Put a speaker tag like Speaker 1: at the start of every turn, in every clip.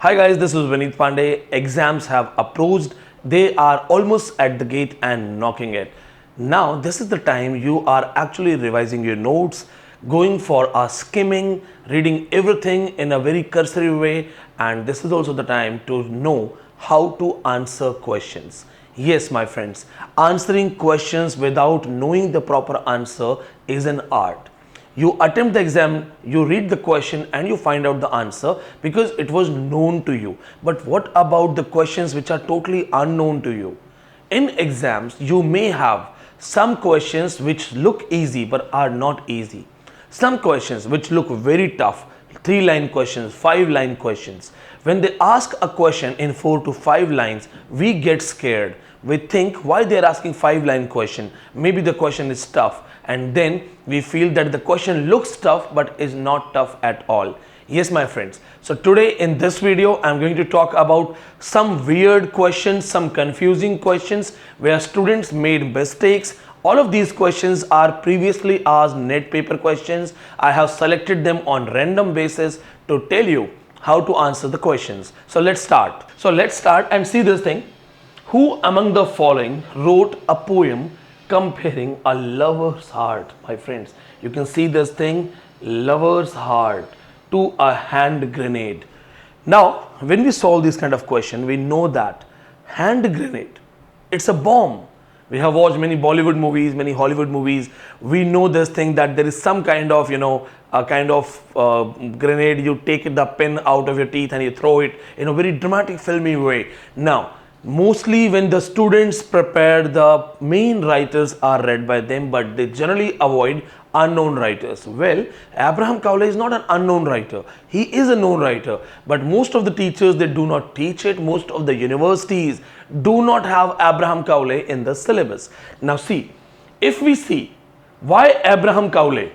Speaker 1: Hi guys, this is Vineet Pandey. Exams have approached. They are almost at the gate and knocking it. Now this is the time you are actually revising your notes, going for a skimming, reading everything in a very cursory way, and this is also the time to know how to answer questions. Yes, my friends, answering questions without knowing the proper answer is an art. You attempt the exam, you read the question and you find out the answer because it was known to you. But what about the questions which are totally unknown to you? In exams, you may have some questions which look easy but are not easy. Some questions which look very tough, 3-line questions, 5-line questions. When they ask a question in 4 to 5 lines, we get scared. We think why they are asking 5-line question. Maybe the question is tough, and then we feel that the question looks tough but is not tough at all. Yes, my friends. So today in this video, I'm going to talk about some weird questions, some confusing questions where students made mistakes. All of these questions are previously asked net paper questions. I have selected them on random basis to tell you how to answer the questions. So let's start. And see this thing. Who among the following wrote a poem comparing a lover's heart? My friends, you can see this thing, lover's heart to a hand grenade. Now, when we solve this kind of question, we know that hand grenade, it's a bomb. We have watched many Bollywood movies, many Hollywood movies. We know this thing that there is some kind of, a kind of grenade. You take the pen out of your teeth and you throw it in a very dramatic, filmy way. Now, mostly when the students prepare, the main writers are read by them, but they generally avoid unknown writers. Well, Abraham Cowley is not an unknown writer. He is a known writer, but most of the teachers, they do not teach it. Most of the universities do not have Abraham Cowley in the syllabus. Now see, if we see why Abraham Cowley?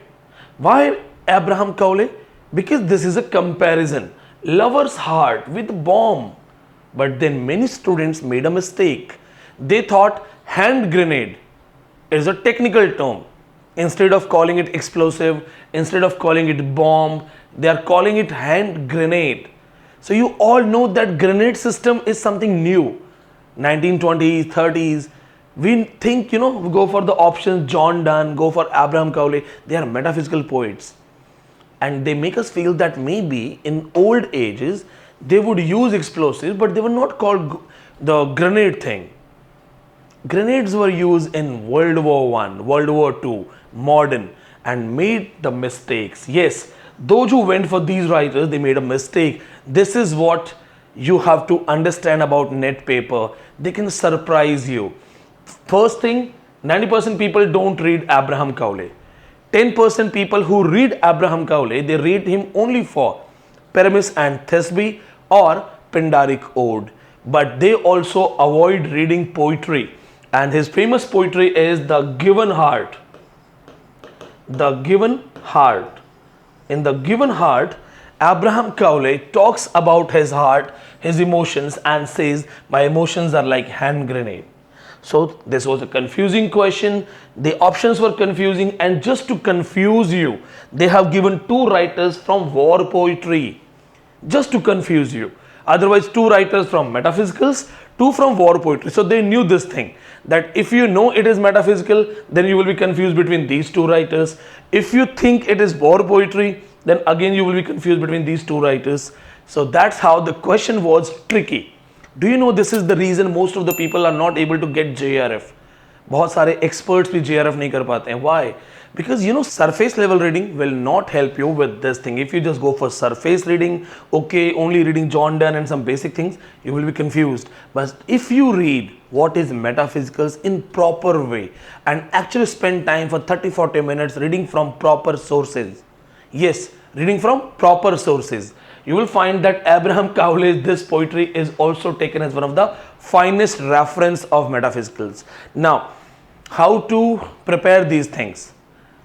Speaker 1: Why Abraham Cowley? Because this is a comparison. Lover's heart with bomb. But then many students made a mistake. They thought hand grenade is a technical term. Instead of calling it explosive, instead of calling it bomb, they are calling it hand grenade. So you all know that grenade system is something new. 1920s, 30s. We think, we go for the options John Donne, go for Abraham Cowley. They are metaphysical poets. And they make us feel that maybe in old ages, they would use explosives, but they were not called the grenade thing. Grenades were used in World War I, World War II, modern, and made the mistakes. Yes, those who went for these writers, they made a mistake. This is what you have to understand about net paper. They can surprise you. First thing, 90% people don't read Abraham Cowley. 10% people who read Abraham Cowley, they read him only for Paramis and Thisbe or Pindaric Ode, but they also avoid reading poetry, and his famous poetry is The Given Heart. The Given Heart. In The Given Heart, Abraham Cowley talks about his heart, his emotions, and says, my emotions are like hand grenade. So this was a confusing question. The options were confusing, and just to confuse you, they have given 2 writers from war poetry. Just to confuse you. Otherwise, 2 writers from metaphysicals, 2 from war poetry. So they knew this thing, that if you know it is metaphysical, then you will be confused between these 2 writers. If you think it is war poetry, then again you will be confused between these 2 writers. So that's how the question was tricky. Do you know this is the reason most of the people are not able to get JRF? बहुत सारे experts भी JRF नहीं कर पाते हैं. Why? Because surface level reading will not help you with this thing. If you just go for surface reading, okay, only reading John Donne and some basic things, you will be confused. But if you read what is metaphysicals in proper way and actually spend time for 30-40 minutes reading from proper sources, yes, reading from proper sources, you will find that Abraham Cowley's this poetry is also taken as one of the finest reference of metaphysicals. Now, how to prepare these things?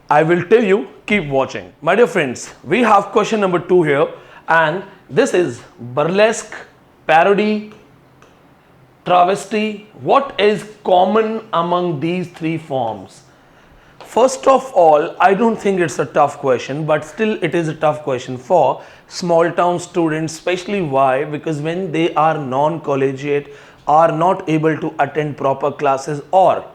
Speaker 1: I will tell you, keep watching. My dear friends, we have question number 2 here, and this is burlesque, parody, travesty. What is common among these 3 forms? First of all, I don't think it's a tough question, but still it is a tough question for small town students, especially why? Because when they are non-collegiate, are not able to attend proper classes, or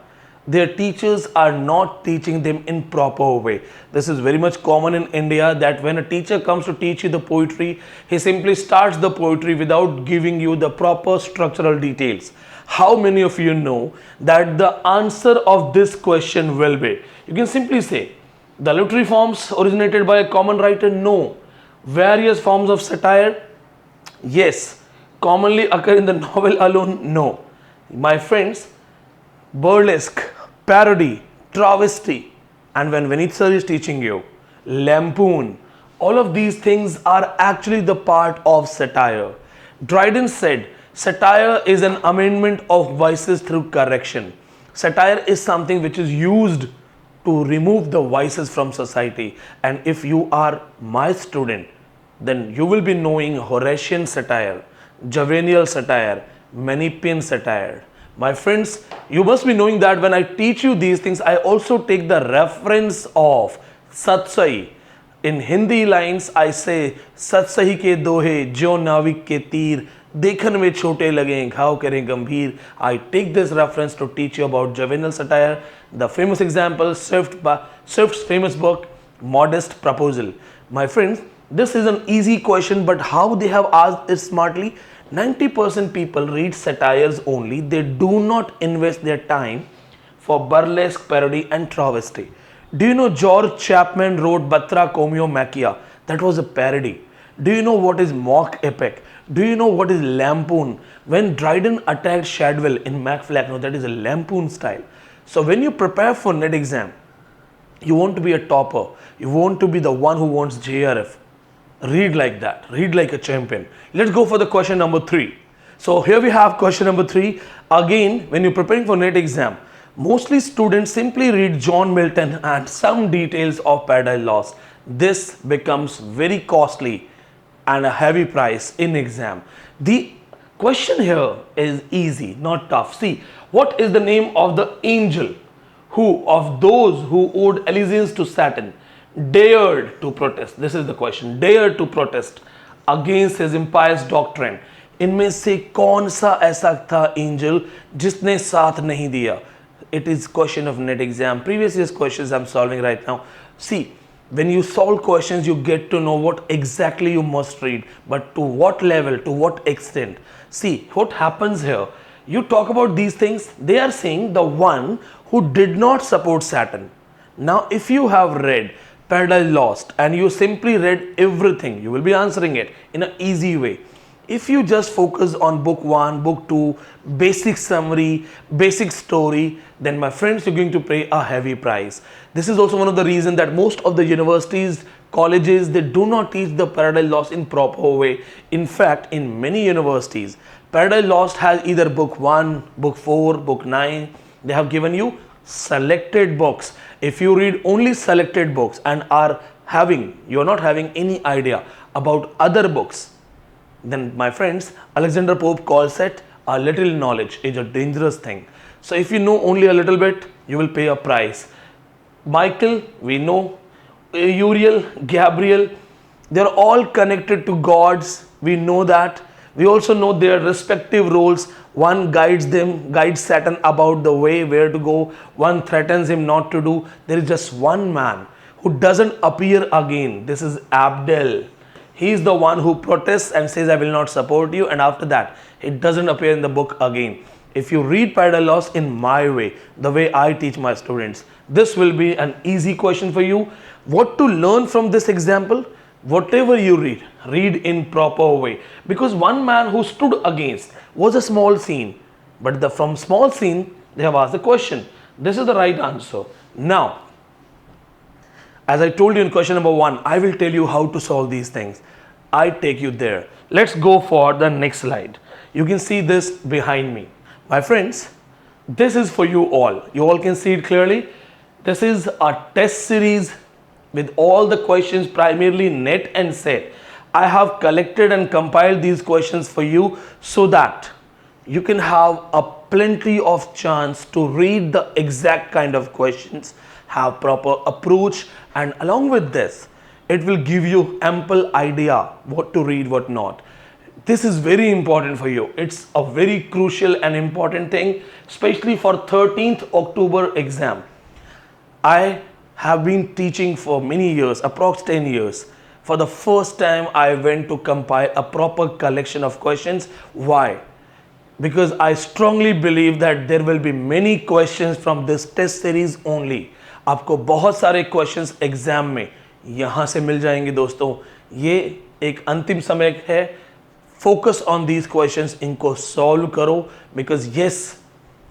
Speaker 1: their teachers are not teaching them in proper way. This is very much common in India, that when a teacher comes to teach you the poetry, he simply starts the poetry without giving you the proper structural details. How many of you know that the answer of this question will be? You can simply say, the literary forms originated by a common writer? No. Various forms of satire? Yes. Commonly occur in the novel alone? No. My friends, burlesque, parody, travesty, and when Vineet sir is teaching you, lampoon, all of these things are actually the part of satire. Dryden said, satire is an amendment of vices through correction. Satire is something which is used to remove the vices from society. And if you are my student, then you will be knowing Horatian satire, Juvenal satire, Menippean satire. My friends, you must be knowing that when I teach you these things, I also take the reference of Satsai. In Hindi lines, I say, Satsai ke dohe, jo navik ke teer, देखन में छोटे लगे घाव करें गंभीर. I take this reference to teach you about juvenile satire. The famous example, Swift's famous book, Modest Proposal. My friends, this is an easy question, but how they have asked it smartly? 90% people read satires only. They do not invest their time for burlesque, parody and travesty. Do you know George Chapman wrote Batra Comio Machia? That was a parody. Do you know what is mock epic? Do you know what is lampoon? When Dryden attacked Shadwell in Macflack, that is a lampoon style. So when you prepare for NET exam, you want to be a topper. You want to be the one who wants JRF. Read like that. Read like a champion. Let's go for the question number 3. So here we have question number 3. Again, when you're preparing for NET exam, mostly students simply read John Milton and some details of Paradise Lost. This becomes very costly and a heavy price in exam. The question here is easy, not tough. See, what is the name of the angel who, of those who owed allegiance to Saturn, dared to protest? This is the question. Dared to protest against his impious doctrine. इनमें से कौन सा ऐसा था angel जिसने साथ नहीं दिया? It is question of NET exam. Previous year's questions I'm solving right now. See, when you solve questions, you get to know what exactly you must read, but to what level, to what extent. See, what happens here, you talk about these things, they are saying the one who did not support Saturn. Now, if you have read Paradise Lost and you simply read everything, you will be answering it in an easy way. If you just focus on book 1, book 2, basic summary, basic story, then my friends, you're going to pay a heavy price. This is also one of the reasons that most of the universities, colleges, they do not teach the Paradise Lost in proper way. In fact, in many universities, Paradise Lost has either book 1, book 4, book 9. They have given you selected books. If you read only selected books and you're not having any idea about other books, then my friends, Alexander Pope calls it a little knowledge is a dangerous thing. So if you know only a little bit, you will pay a price. Michael, we know, Uriel, Gabriel, they are all connected to gods. We know that. We also know their respective roles. One guides Saturn about the way where to go. One threatens him not to do. There is just one man who doesn't appear again. This is Abdel. He is the one who protests and says, I will not support you. And after that, it doesn't appear in the book again. If you read Paradise Lost in my way, the way I teach my students, this will be an easy question for you. What to learn from this example? Whatever you read, read in proper way. Because one man who stood against was a small scene. But from small scene, they have asked the question. This is the right answer. Now, as I told you in question number 1, I will tell you how to solve these things. I take you there. Let's go for the next slide. You can see this behind me. My friends, this is for you all. You all can see it clearly. This is a test series with all the questions, primarily NET and SET. I have collected and compiled these questions for you so that you can have a plenty of chance to read the exact kind of questions, have proper approach, and along with this, it will give you ample idea what to read, what not. This is very important for you. It's a very crucial and important thing, especially for 13th October exam. I have been teaching for many years, approx 10 years. For the first time, I went to compile a proper collection of questions. Why? Because I strongly believe that there will be many questions from this test series only. आपको बहुत सारे questions exam में यहाँ से मिल जाएंगे दोस्तों. ये एक अंतिम समय है. Focus on these questions, इनको solve करो, because yes,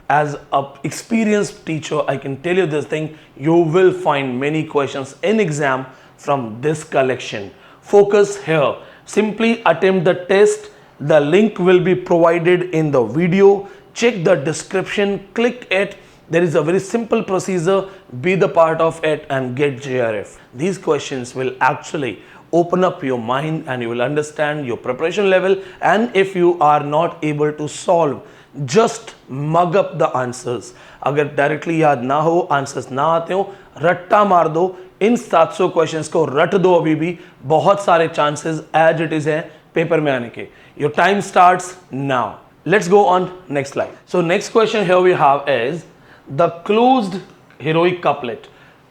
Speaker 1: as an experienced teacher, I can tell you this thing, you will find many questions in exam from this collection. Focus here. Simply attempt the test. The link will be provided in the video. Check the description, click it. There is a very simple procedure. Be the part of it and get JRF. These questions will actually open up your mind and you will understand your preparation level. And if you are not able to solve, just mug up the answers. अगर directly याद ना हो, answers ना आते हो, रट्टा मार दो. इन 700 क्वेश्चंस को रट दो. अभी भी बहुत सारे चांसेस एज इट इज हैं पेपर में आने के. Your time starts now. Let's go on next slide. So next question here we have is the closed heroic couplet.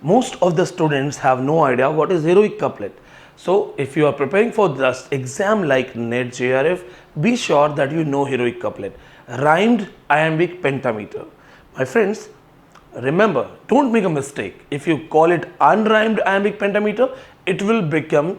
Speaker 1: Most of the students have no idea what is heroic couplet. So if you are preparing for this exam like NET JRF, be sure that you know heroic couplet. Rhymed iambic pentameter. My friends, remember, don't make a mistake. If you call it unrhymed iambic pentameter, it will become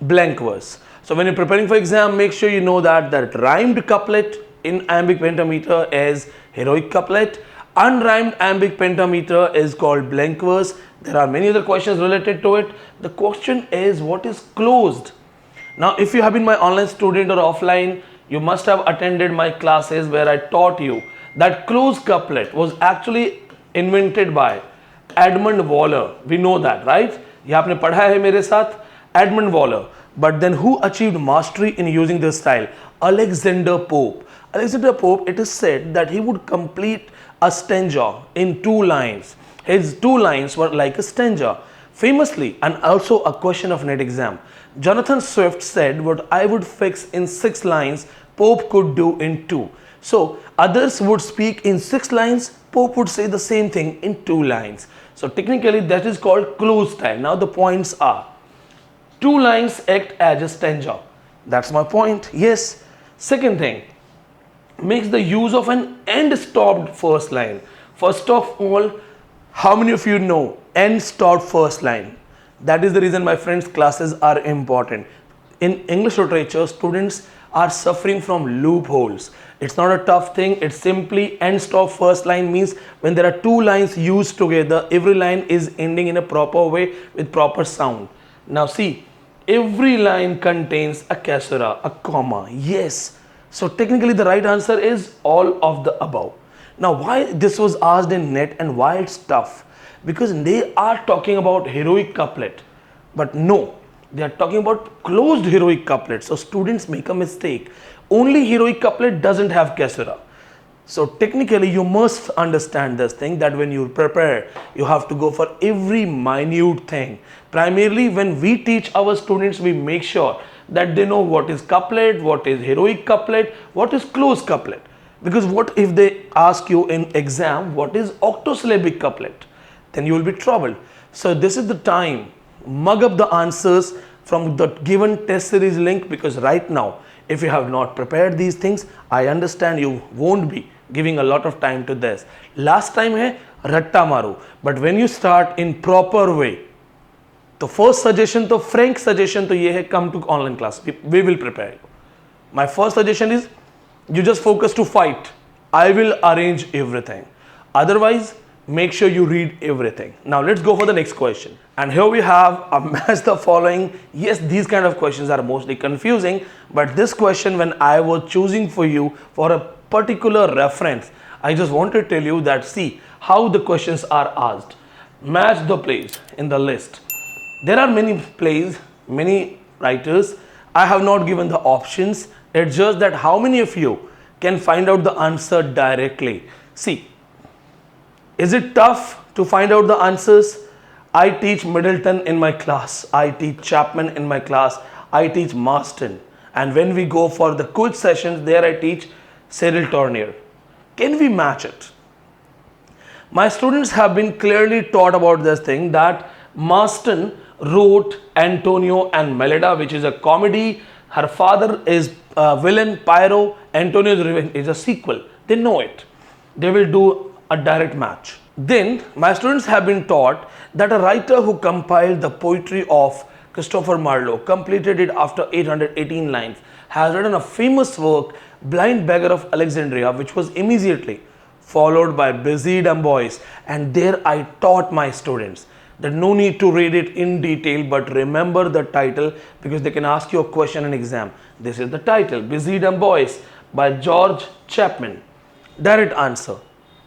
Speaker 1: blank verse. So when you're preparing for exam, make sure you know that rhymed couplet in iambic pentameter is heroic couplet. Unrhymed iambic pentameter is called blank verse. There are many other questions related to it. The question is, what is closed? Now, if you have been my online student or offline, you must have attended my classes where I taught you that closed couplet was actually invented by Edmund Waller. We know that, right? ये आपने पढ़ा है मेरे साथ, Edmund Waller. But then who achieved mastery in using this style? Alexander Pope. Alexander Pope, it is said that he would complete a stanza in 2 lines. His 2 lines were like a stanza. Famously, and also a question of NET exam, Jonathan Swift said what I would fix in 6 lines, Pope could do in 2. So others would speak in 6 lines, Pope would say the same thing in 2 lines. So technically that is called closed style. Now the points are, 2 lines act as a stanza. That's my point. Yes. Second thing, makes the use of an end stopped first line. First of all, how many of you know end stopped first line? That is the reason, my friends, classes are important. In English literature, students are suffering from loopholes. It's not a tough thing. It's simply end stop first line means when there are 2 lines used together, every line is ending in a proper way with proper sound. Now see, every line contains a caesura, a comma. Yes. So technically the right answer is all of the above. Now why this was asked in NET and why it's tough? Because they are talking about heroic couplet, but no, they are talking about closed heroic couplet. So students make a mistake. Only heroic couplet doesn't have caesura. So technically you must understand this thing, that when you prepare, you have to go for every minute thing. Primarily when we teach our students, we make sure that they know what is couplet, what is heroic couplet, what is closed couplet. Because what if they ask you in exam, what is octosyllabic couplet? Then you will be troubled. So this is the time, mug up the answers from the given test series link, because right now, if you have not prepared these things, I understand you won't be giving a lot of time to this. Last time hai ratta maru, but when you start in proper way, तो first suggestion, तो frank suggestion तो ये है, come to online class, we will prepare you. My first suggestion is you just focus to fight. I will arrange everything. Otherwise, make sure you read everything. Now let's go for the next question. And here we have a match the following. Yes, these kind of questions are mostly confusing, but this question, when I was choosing for you for a particular reference, I just want to tell you that see how the questions are asked. Match the plays in the list. There are many plays, many writers. I have not given the options. It's just that how many of you can find out the answer directly. See, is it tough to find out the answers? I teach Middleton in my class, I teach Chapman in my class, I teach Marston, and when we go for the quiz sessions, there I teach Cyril Tournier. Can we match it? My students have been clearly taught about this thing that Marston wrote Antonio and Melida, which is a comedy. Her father is a villain, Pyro. Antonio's Revenge is a sequel. They know it. They will do a direct match. Then my students have been taught that a writer who compiled the poetry of Christopher Marlowe, completed it after 818 lines, has written a famous work, Blind Beggar of Alexandria, which was immediately followed by Busy Dumb Boys. And there I taught my students that no need to read it in detail, but remember the title, because they can ask you a question in exam. This is the title, Busy Dumb Boys by George Chapman. Direct answer.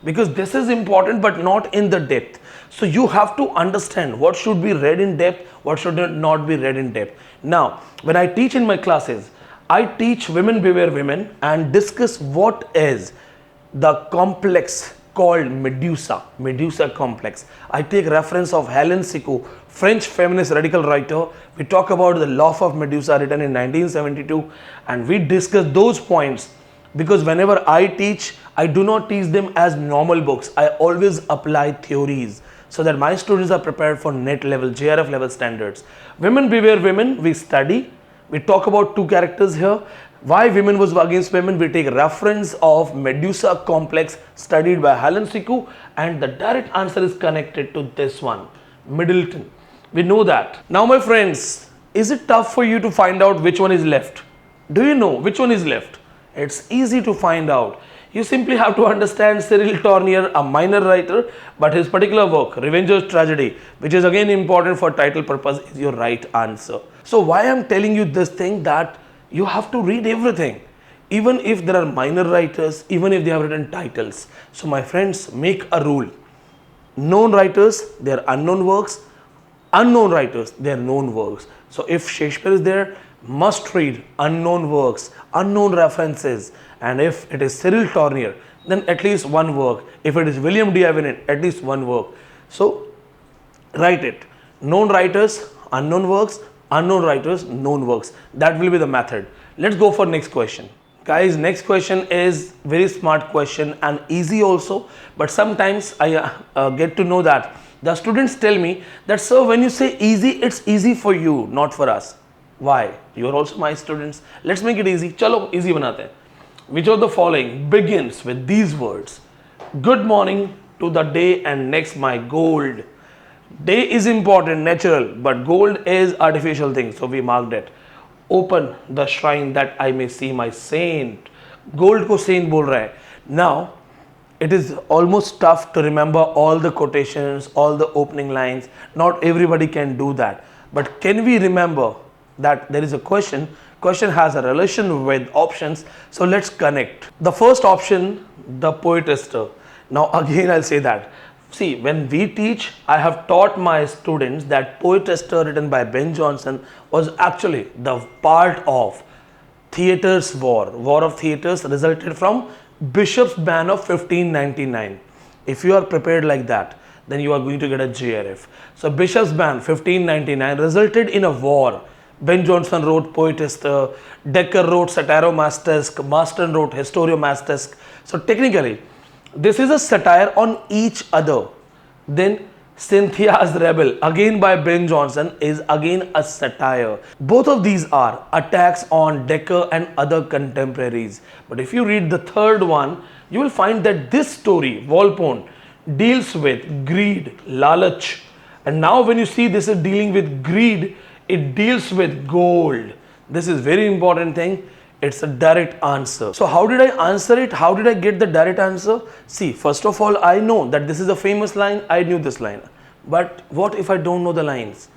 Speaker 1: Because this is important, but not in the depth. So you have to understand what should be read in depth, what should not be read in depth. Now, when I teach in my classes, I teach Women Beware Women and discuss what is the complex called Medusa complex. I take reference of Hélène Sicot, French feminist radical writer. We talk about the Law of Medusa written in 1972, and we discuss those points, because whenever I teach, I do not teach them as normal books. I always apply theories so that my students are prepared for NET level, JRF level standards. Women Beware Women, we study. We talk about two characters here. Why women was against women? We take reference of Medusa complex studied by Hélène Sicot, and the direct answer is connected to this one, Middleton. We know that. Now my friends, is it tough for you to find out which one is left? Do you know which one is left? It's easy to find out. You simply have to understand Cyril Tournier, a minor writer, but his particular work, Revenger's Tragedy, which is again important for title purpose, is your right answer. So why I'm telling you this thing, that you have to read everything, even if there are minor writers, even if they have written titles. So my friends, make a rule. Known writers, they are unknown works. Unknown writers, they are known works. So if Shakespeare is there, must read unknown works, unknown references. And if it is Cyril Tournier, then at least one work. If it is William D. Vineet, at least one work. So write it. Known writers, unknown works, unknown writers, known works. That will be the method. Let's go for next question. Guys, next question is very smart question and easy also. But sometimes I get to know that the students tell me that, sir, when you say easy, it's easy for you, not for us. Why? You are also my students. Let's make it easy. Chalo, easy banate hain. Which of the following begins with these words? Good morning to the day and next my gold. Day is important, natural, but gold is artificial thing. So we marked it. Open the shrine that I may see my saint. Gold ko saint bol raha hai. Now, it is almost tough to remember all the quotations, all the opening lines. Not everybody can do that. But can we remember that there is a question? Question has a relation with options. So let's connect. The first option, the poetester. Now again I'll say that. See, when we teach, I have taught my students that poetester written by Ben Jonson was actually the part of theatre's war. War of theatres resulted from Bishop's ban of 1599. If you are prepared like that, then you are going to get a JRF. So Bishop's ban 1599 resulted in a war. Ben Jonson wrote Poetester, Dekker wrote Satyromastusque, Marston wrote Historiomastusque. So technically, this is a satire on each other. Then Cynthia's Rebel, again by Ben Jonson, is again a satire. Both of these are attacks on Dekker and other contemporaries. But if you read the third one, you will find that this story, Volpone, deals with greed, lalach. And now when you see this is dealing with greed, it deals with gold. This is very important thing. It's a direct answer. So how did I answer it? How did I get the direct answer? See, first of all, I know that this is a famous line. I knew this line. But what if I don't know the lines?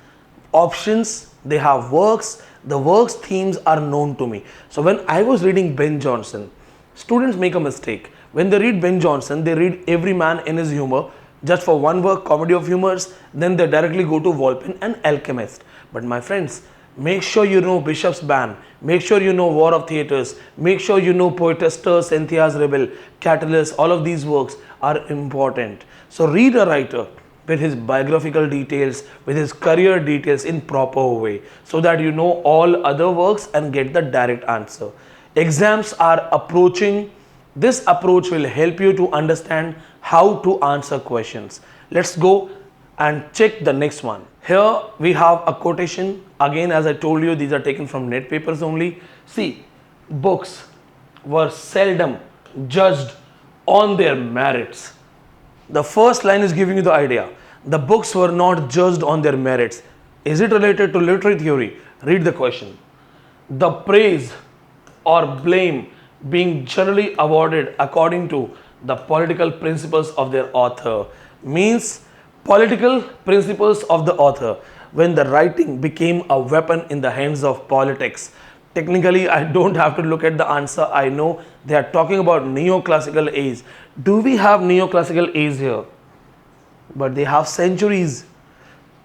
Speaker 1: Options, they have works. The works themes are known to me. So when I was reading Ben Jonson, students make a mistake. When they read Ben Jonson, they read Every Man in His Humor just for one work, Comedy of Humors. Then they directly go to Volpone and Alchemist. But my friends, Make sure you know Bishop's Ban. Make sure you know War of Theatres. Make sure you know Poetester, Cynthia's Rebel, Catullus. All of these works are important. So read a writer with his biographical details, with his career details in proper way, so that you know all other works and get the direct answer. Exams are approaching. This approach will help you to understand how to answer questions. Let's go and check the next one. Here we have a quotation. Again, as I told you, these are taken from net papers only. See, books were seldom judged on their merits. The first line is giving you the idea. The books were not judged on their merits. Is it related to literary theory? Read the question. The praise or blame being generally awarded according to the political principles of their author means political principles of the author. When the writing became a weapon in the hands of politics, technically I don't have to look at the answer. I know they are talking about neoclassical age. Do we have neoclassical age here? But they have centuries.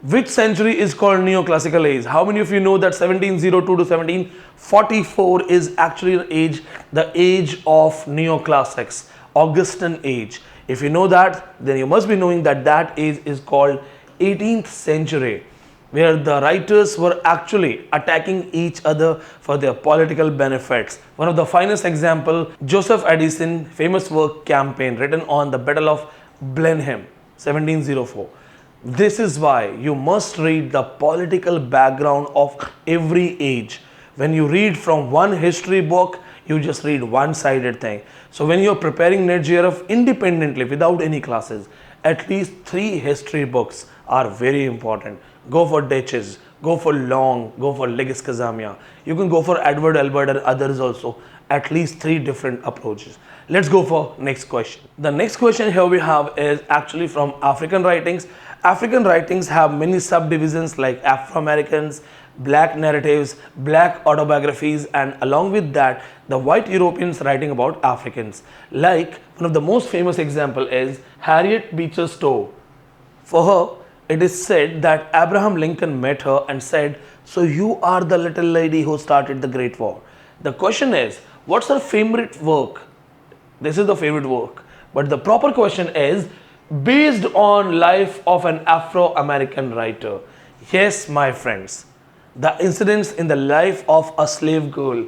Speaker 1: Which century is called neoclassical age? How many of you know that 1702 to 1744 is actually the age of neoclassics, Augustan age? If you know that, then you must be knowing that that age is called 18th century, where the writers were actually attacking each other for their political benefits. One of the finest example, Joseph Addison famous work Campaign, written on the Battle of Blenheim, 1704. This is why you must read the political background of every age. When you read from one history book, you just read one-sided thing. So when you're preparing NET JRF independently without any classes, at least 3 history books are very important. Go for Deutsches, go for Long, go for Legis Kazamia. You can go for Edward Albert and others also. At least 3 different approaches. Let's go for next question. The next question here we have is actually from African writings. African writings have many subdivisions like Afro-Americans, black narratives, black autobiographies, and along with that, the white Europeans writing about Africans. Like one of the most famous example is Harriet Beecher Stowe. For her, it is said that Abraham Lincoln met her and said, "So you are the little lady who started the Great War." The question is, what's her favorite work? This is the favorite work. But the proper question is, based on life of an Afro-American writer. Yes, my friends, the incidents in the life of a slave girl.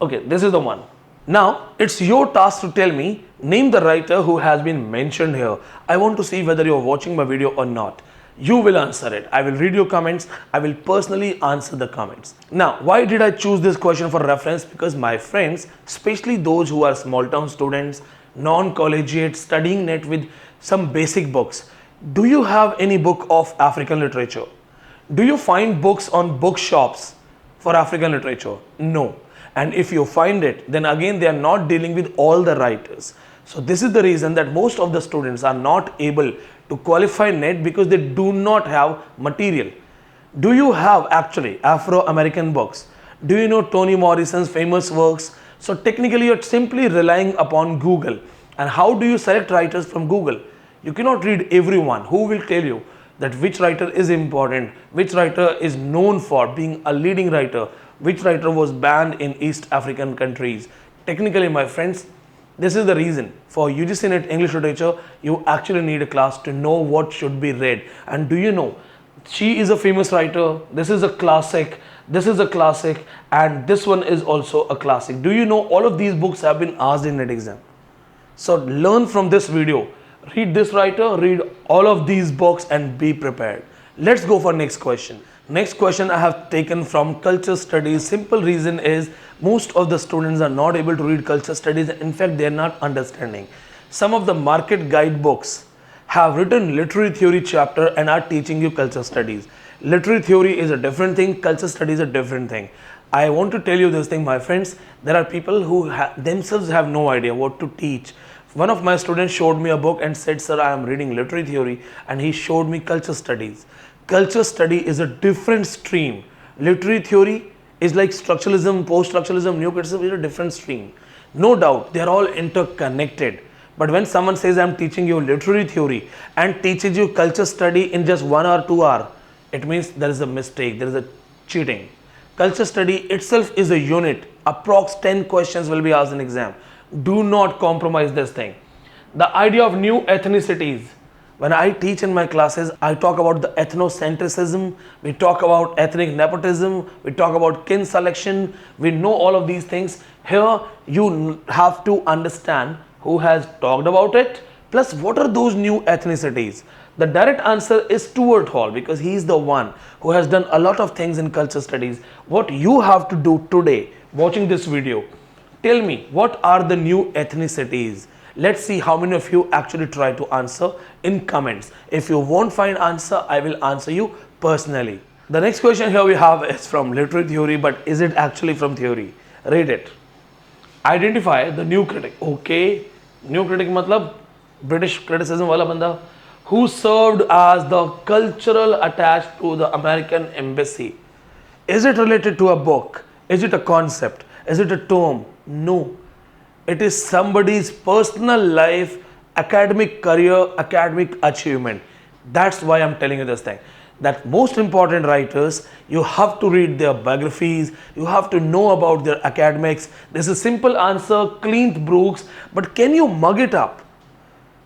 Speaker 1: Okay, this is the one. Now, it's your task to tell me, name the writer who has been mentioned here. I want to see whether you're watching my video or not. You will answer it. I will read your comments. I will personally answer the comments. Now, why did I choose this question for reference? Because my friends, especially those who are small town students, non-collegiate, studying NET with some basic books. Do you have any book of African literature? Do you find books on bookshops for African literature? No. And if you find it, then again they are not dealing with all the writers. So this is the reason that most of the students are not able to qualify NET because they do not have material. Do you have actually Afro-American books? Do you know Toni Morrison's famous works? So technically you're simply relying upon Google. And how do you select writers from Google? You cannot read everyone. Who will tell you that which writer is important, which writer is known for being a leading writer, which writer was banned in East African countries? Technically, my friends, this is the reason for UGC NET English literature, you actually need a class to know what should be read. And do you know, she is a famous writer, this is a classic, this is a classic, and this one is also a classic. Do you know all of these books have been asked in NET exam? So learn from this video, read this writer, read all of these books and be prepared. Let's go for next question. Next question I have taken from culture studies. Simple reason is most of the students are not able to read culture studies. In fact, they are not understanding. Some of the market guidebooks have written literary theory chapter and are teaching you culture studies. Literary theory is a different thing, culture studies is a different thing. I want to tell you this thing, my friends. There are people who themselves have no idea what to teach. One of my students showed me a book and said, "Sir, I am reading literary theory," and he showed me culture studies. Culture study is a different stream. Literary theory is like structuralism, post-structuralism, neocriticism is a different stream. No doubt, they are all interconnected. But when someone says, "I'm teaching you literary theory," and teaches you culture study in just 1 or 2 hours, it means there is a mistake, there is a cheating. Culture study itself is a unit. Approx 10 questions will be asked in exam. Do not compromise this thing. The idea of new ethnicities. When I teach in my classes, I talk about the ethnocentrism, we talk about ethnic nepotism, we talk about kin selection, we know all of these things. Here you have to understand who has talked about it, plus what are those new ethnicities. The direct answer is Stuart Hall, because he is the one who has done a lot of things in culture studies. What you have to do today, watching this video, tell me what are the new ethnicities. Let's see how many of you actually try to answer in comments. If you won't find answer, I will answer you personally. The next question here we have is from literary theory, but is it actually from theory? Read it. Identify the new critic. Okay, new critic matlab British criticism wala banda who served as the cultural attached to the American embassy. Is it related to a book? Is it a concept? Is it a tome? No. It is somebody's personal life, academic career, academic achievement. That's why I'm telling you this thing. That most important writers, you have to read their biographies, you have to know about their academics. This is a simple answer, Clint Brooks, but can you mug it up?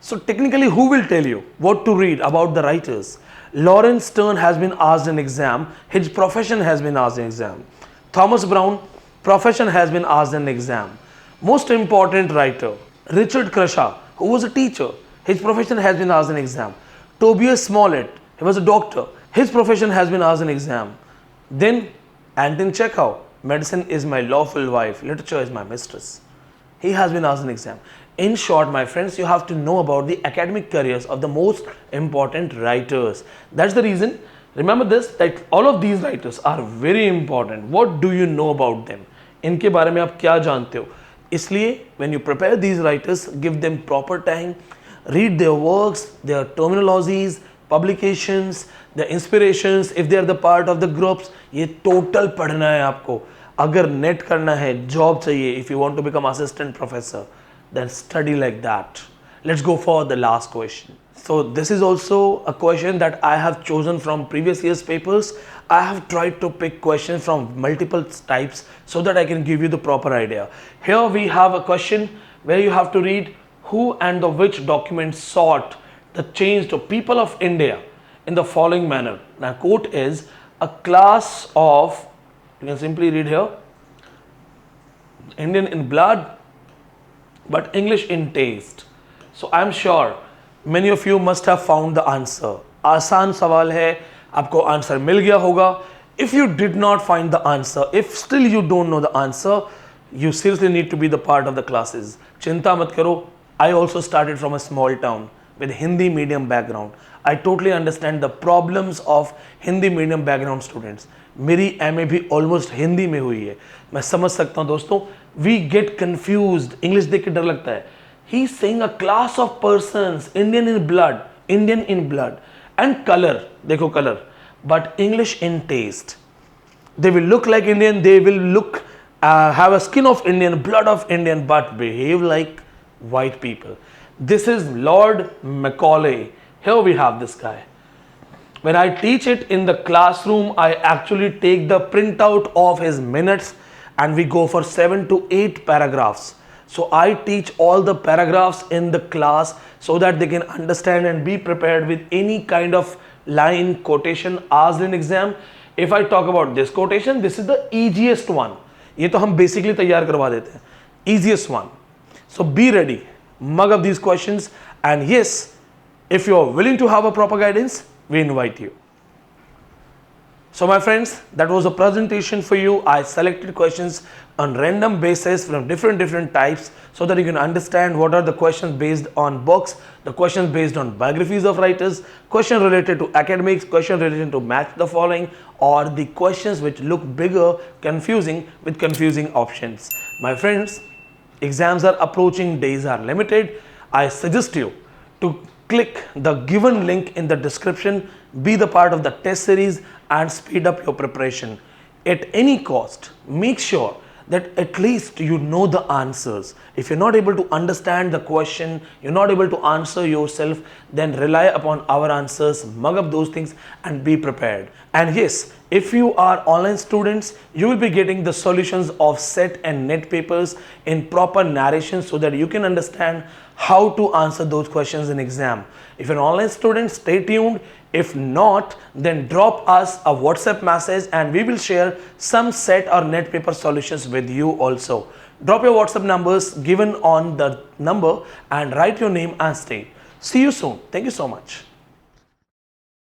Speaker 1: So technically, who will tell you what to read about the writers? Lawrence Stern has been asked in exam, his profession has been asked in exam. Thomas Brown, profession has been asked in exam. Most important writer, Richard Crashaw, who was a teacher, his profession has been asked in exam. Tobias Smollett, he was a doctor, his profession has been asked in exam. Then Anton Chekhov, medicine is my lawful wife, literature is my mistress. He has been asked in exam. In short, my friends, you have to know about the academic careers of the most important writers. That's the reason, remember this, that all of these writers are very important. What do you know about them? इनके बारे में आप क्या जानते हो? इसलिए when you prepare these writers, give them proper time, read their works, their terminologies, publications, their inspirations, if they are the part of the groups. ये total पढ़ना है आपको. अगर नेट करना है, जॉब चाहिए, if you want to become assistant professor, then study like that. Let's go for the last question. So this is also a question that I have chosen from previous year's papers. I have tried to pick questions from multiple types so that I can give you the proper idea. Here we have a question where you have to read who and the which document sought the change to people of India in the following manner. Now quote is a class of, you can simply read here, Indian in blood but English in taste. So I am sure many of you must have found the answer. आसान सवाल है, आपको answer मिल गया होगा. If you did not find the answer, if still you don't know the answer, you seriously need to be the part of the classes. चिंता मत करो. I also started from a small town with Hindi medium background. I totally understand the problems of Hindi medium background students. मेरी MA भी almost Hindi में हुई है. मैं समझ सकता हूँ दोस्तों. We get confused. English देख के डर लगता है. He's saying a class of persons, Indian in blood, and color. देखो color, but English in taste. They will look like Indian. They will look, have a skin of Indian, blood of Indian, but behave like white people. This is Lord Macaulay. Here we have this guy. When I teach it in the classroom, I actually take the printout of his minutes and we go for 7 to 8 paragraphs. So I teach all the paragraphs in the class so that they can understand and be prepared with any kind of line quotation asked in exam. If I talk about this quotation, this is the easiest one. ये तो हम basically तैयार करवा देते हैं. Easiest one. So be ready. Mug up these questions, and yes, if you are willing to have a proper guidance, we invite you. So my friends, that was a presentation for you. I selected questions on random basis from different types so that you can understand what are the questions based on books, the questions based on biographies of writers, questions related to academics, questions related to match the following, or the questions which look bigger, confusing with confusing options. My friends, exams are approaching, days are limited. I suggest you to click the given link in the description, be the part of the test series and speed up your preparation. At any cost, make sure that at least you know the answers. If you're not able to understand the question, you're not able to answer yourself, then rely upon our answers, mug up those things and be prepared. And yes, if you are online students, you will be getting the solutions of set and net papers in proper narration so that you can understand how to answer those questions in exam. If you're an online student, stay tuned. If not, then drop us a WhatsApp message and we will share some set or net paper solutions with you also. Drop your WhatsApp numbers given on the number and write your name and state. See you soon. Thank you so much.